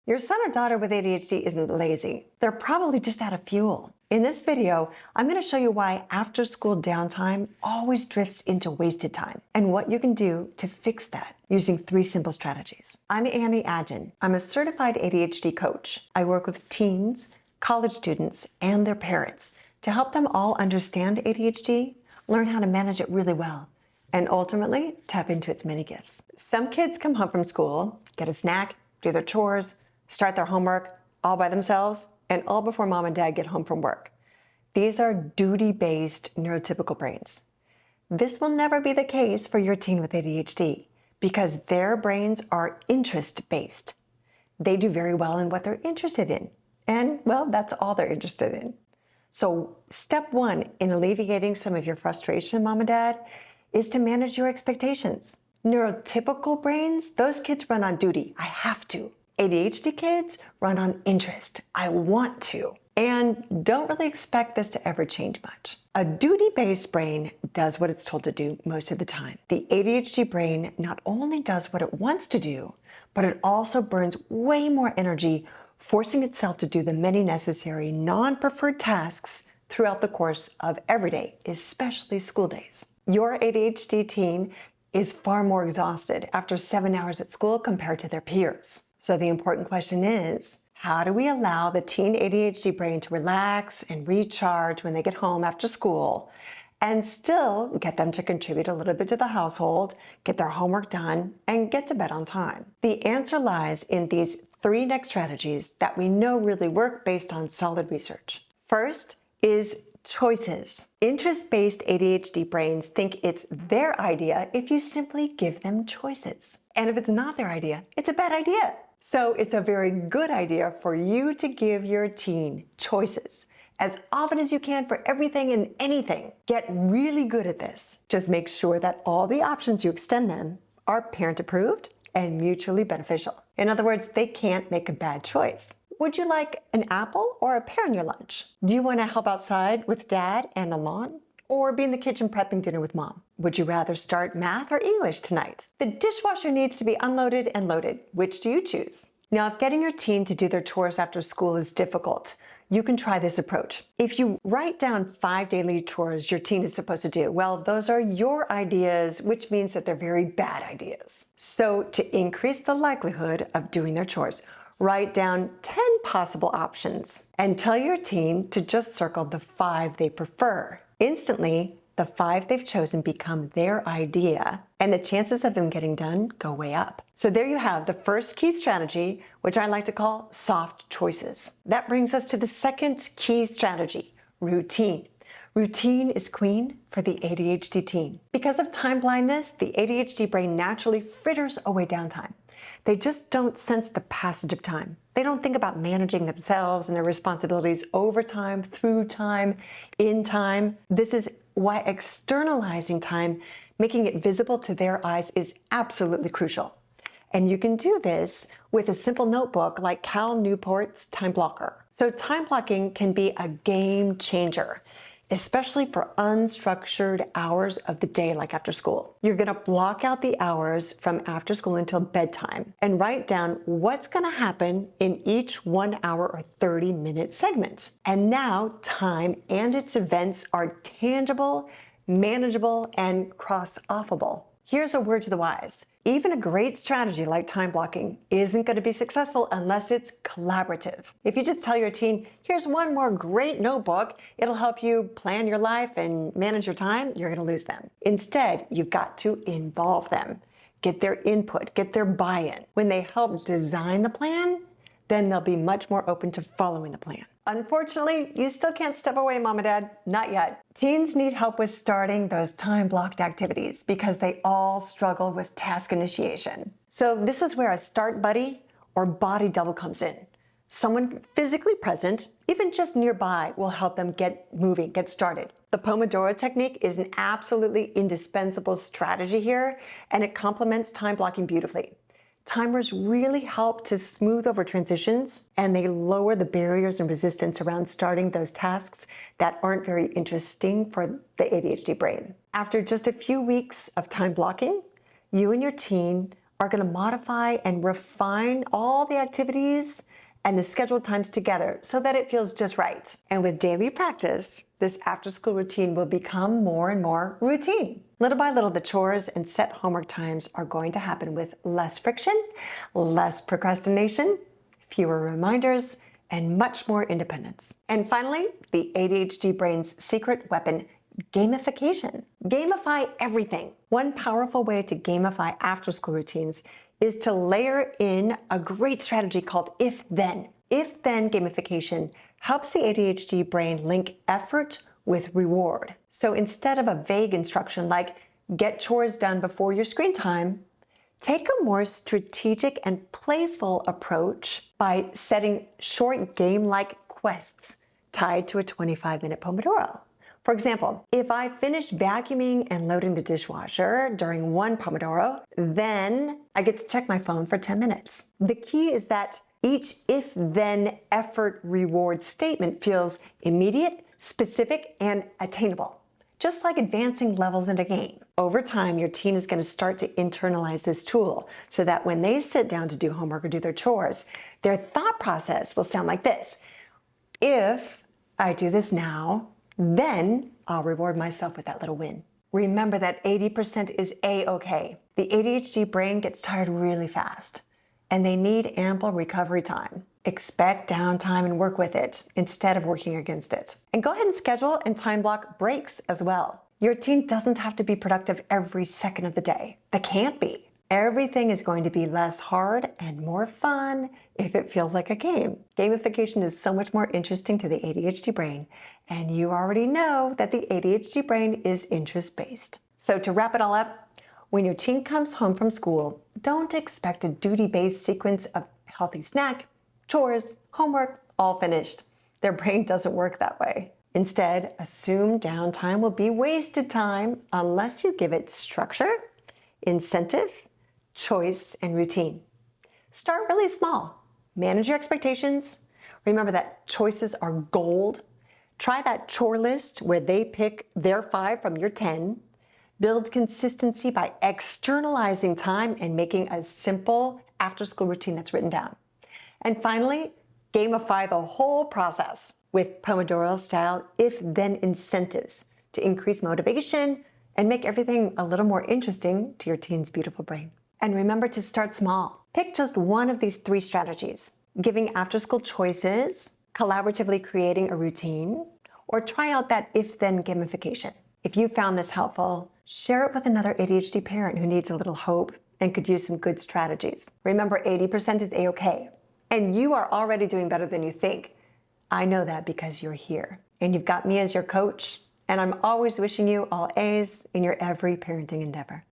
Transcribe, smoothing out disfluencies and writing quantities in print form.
Your son or daughter with ADHD isn't lazy. They're probably just out of fuel. In this video, I'm going to show you why after-school downtime always drifts into wasted time and what you can do to fix that using 3 simple strategies. I'm Annie Adjan. I'm a certified ADHD coach. I work with teens, college students, and their parents to help them all understand ADHD, learn how to manage it really well, and ultimately tap into its many gifts. Some kids come home from school, get a snack, do their chores, start their homework all by themselves, and all before mom and dad get home from work. These are duty-based neurotypical brains. This will never be the case for your teen with ADHD because their brains are interest-based. They do very well in what they're interested in. And, well, that's all they're interested in. So step 1 in alleviating some of your frustration, mom and dad, is to manage your expectations. Neurotypical brains, those kids run on duty. I have to. ADHD kids run on interest. I want to. And don't really expect this to ever change much. A duty-based brain does what it's told to do most of the time. The ADHD brain not only does what it wants to do, but it also burns way more energy, forcing itself to do the many necessary non-preferred tasks throughout the course of every day, especially school days. Your ADHD teen is far more exhausted after 7 hours at school compared to their peers. So the important question is, how do we allow the teen ADHD brain to relax and recharge when they get home after school and still get them to contribute a little bit to the household, get their homework done, and get to bed on time? The answer lies in these 3 next strategies that we know really work based on solid research. First is choices. Interest-based ADHD brains think it's their idea if you simply give them choices. And if it's not their idea, it's a bad idea. So it's a very good idea for you to give your teen choices as often as you can for everything and anything. Get really good at this. Just make sure that all the options you extend them are parent approved and mutually beneficial. In other words, they can't make a bad choice. Would you like an apple or a pear in your lunch? Do you want to help outside with dad and the lawn? Or be in the kitchen prepping dinner with mom? Would you rather start math or English tonight? The dishwasher needs to be unloaded and loaded. Which do you choose? Now, if getting your teen to do their chores after school is difficult, you can try this approach. If you write down 5 daily chores your teen is supposed to do, well, those are your ideas, which means that they're very bad ideas. So to increase the likelihood of doing their chores, write down 10 possible options and tell your teen to just circle the 5 they prefer. Instantly, the 5 they've chosen become their idea, and the chances of them getting done go way up. So there you have the first key strategy, which I like to call soft choices. That brings us to the second key strategy, routine. Routine is queen for the ADHD teen. Because of time blindness, the ADHD brain naturally fritters away downtime. They just don't sense the passage of time. They don't think about managing themselves and their responsibilities over time, through time, in time. This is why externalizing time, making it visible to their eyes, is absolutely crucial. And you can do this with a simple notebook like Cal Newport's Time Blocker. So time blocking can be a game changer, especially for unstructured hours of the day like after school. You're gonna block out the hours from after school until bedtime and write down what's gonna happen in each 1 hour or 30-minute segment. And now time and its events are tangible, manageable, and cross-offable. Here's a word to the wise. Even a great strategy like time blocking isn't going to be successful unless it's collaborative. If you just tell your teen, here's one more great notebook, it'll help you plan your life and manage your time, you're going to lose them. Instead, you've got to involve them. Get their input, get their buy-in. When they help design the plan, then they'll be much more open to following the plan. Unfortunately, you still can't step away, mom and dad. Not yet. Teens need help with starting those time-blocked activities because they all struggle with task initiation. So this is where a start buddy or body double comes in. Someone physically present, even just nearby, will help them get moving, get started. The Pomodoro technique is an absolutely indispensable strategy here, and it complements time blocking beautifully. Timers really help to smooth over transitions, and they lower the barriers and resistance around starting those tasks that aren't very interesting for the ADHD brain. After just a few weeks of time blocking, you and your teen are going to modify and refine all the activities and the scheduled times together so that it feels just right. And with daily practice, this after-school routine will become more and more routine. Little by little, the chores and set homework times are going to happen with less friction, less procrastination, fewer reminders, and much more independence. And finally, the ADHD brain's secret weapon, gamification. Gamify everything. One powerful way to gamify after-school routines is to layer in a great strategy called if-then. If-then gamification helps the ADHD brain link effort with reward. So instead of a vague instruction like get chores done before your screen time, take a more strategic and playful approach by setting short game-like quests tied to a 25-minute Pomodoro. For example, if I finish vacuuming and loading the dishwasher during one Pomodoro, then I get to check my phone for 10 minutes. The key is that each if-then effort reward statement feels immediate, specific, and attainable, just like advancing levels in a game. Over time, your teen is going to start to internalize this tool so that when they sit down to do homework or do their chores, their thought process will sound like this. If I do this now, then I'll reward myself with that little win. Remember that 80% is A-okay. The ADHD brain gets tired really fast, and they need ample recovery time. Expect downtime and work with it instead of working against it. And go ahead and schedule and time block breaks as well. Your teen doesn't have to be productive every second of the day. They can't be. Everything is going to be less hard and more fun if it feels like a game. Gamification is so much more interesting to the ADHD brain, and you already know that the ADHD brain is interest-based. So to wrap it all up, when your teen comes home from school, don't expect a duty-based sequence of healthy snack, chores, homework, all finished. Their brain doesn't work that way. Instead, assume downtime will be wasted time unless you give it structure, incentive, choice, and routine. Start really small. Manage your expectations. Remember that choices are gold. Try that chore list where they pick their 5 from your 10. Build consistency by externalizing time and making a simple after-school routine that's written down. And finally, gamify the whole process with Pomodoro-style if-then incentives to increase motivation and make everything a little more interesting to your teen's beautiful brain. And remember to start small. Pick just one of these 3 strategies: giving after-school choices, collaboratively creating a routine, or try out that if-then gamification. If you found this helpful, share it with another ADHD parent who needs a little hope and could use some good strategies. Remember, 80% is A-okay, and you are already doing better than you think. I know that because you're here, and you've got me as your coach, and I'm always wishing you all A's in your every parenting endeavor.